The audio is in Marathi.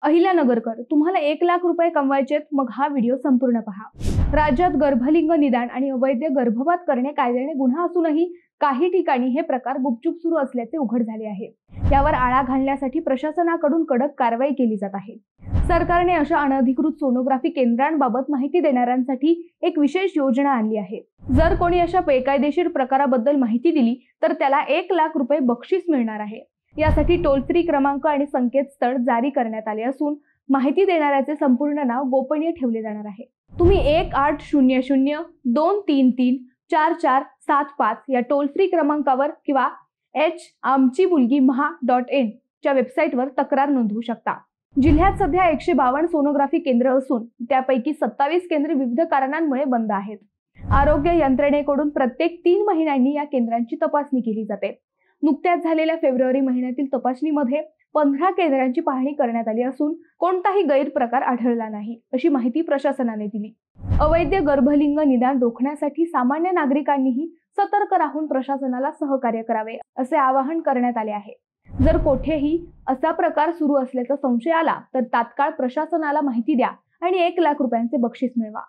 अहिल्यानगरकर, तुम्हाला 1 लाख रुपये कमवायचेत, मग हा व्हिडिओ संपूर्ण पहा. राज्यात गर्भलिंग निदान आणि अवैध गर्भपात करणे कायद्याने गुन्हा असूनही काही ठिकाणी हे प्रकार गुपचूप सुरू असल्याचे उघड झाले आहे. यावर आळा घालण्यासाठी प्रशासनाकडून कडक कारवाई केली जात आहे. सरकारने अशा अनधिकृत सोनोग्राफी केंद्रांबाबत माहिती देणाऱ्यांसाठी एक विशेष योजना आणली आहे. जर कोणी अशा बेकायदेशीर प्रकाराबद्दल माहिती दिली तर त्याला 1 लाख रुपये बक्षीस मिळणार आहे. यासाठी टोल फ्री क्रमांक आणि संकेतस्थळ जारी करण्यात आले असून माहिती देणाऱ्याचे संपूर्ण नाव गोपनीय ठेवले जाणार आहे. तुम्ही 1800-233-4475 या टोल फ्री क्रमांकावर किंवा amchimulgimha.in च्या वेबसाईटवर तक्रार नोंदवू शकता. जिल्ह्यात सध्या 152 सोनोग्राफी केंद्र असून त्यापैकी 27 केंद्रे विविध कारणांमुळे बंद आहेत. आरोग्य यंत्रणेकडून प्रत्येक 3 महिन्यांनी या केंद्रांची तपासणी केली जाते. नुकत्याच झालेल्या फेब्रुवारी महिन्यातील तपासणीमध्ये 15 केंद्रांची पाहणी करण्यात आली असून कोणताही गैरप्रकार आढळला नाही, अशी माहिती प्रशासनाने दिली. अवैध गर्भलिंग निदान रोखण्यासाठी सामान्य नागरिकांनीही सतर्क राहून प्रशासनाला सहकार्य करावे, असे आवाहन करण्यात आले आहे. जर कोठेही असा प्रकार सुरू असल्याचा संशय आला तर तात्काळ प्रशासनाला माहिती द्या आणि 1 लाख रुपयांचे बक्षीस मिळवा.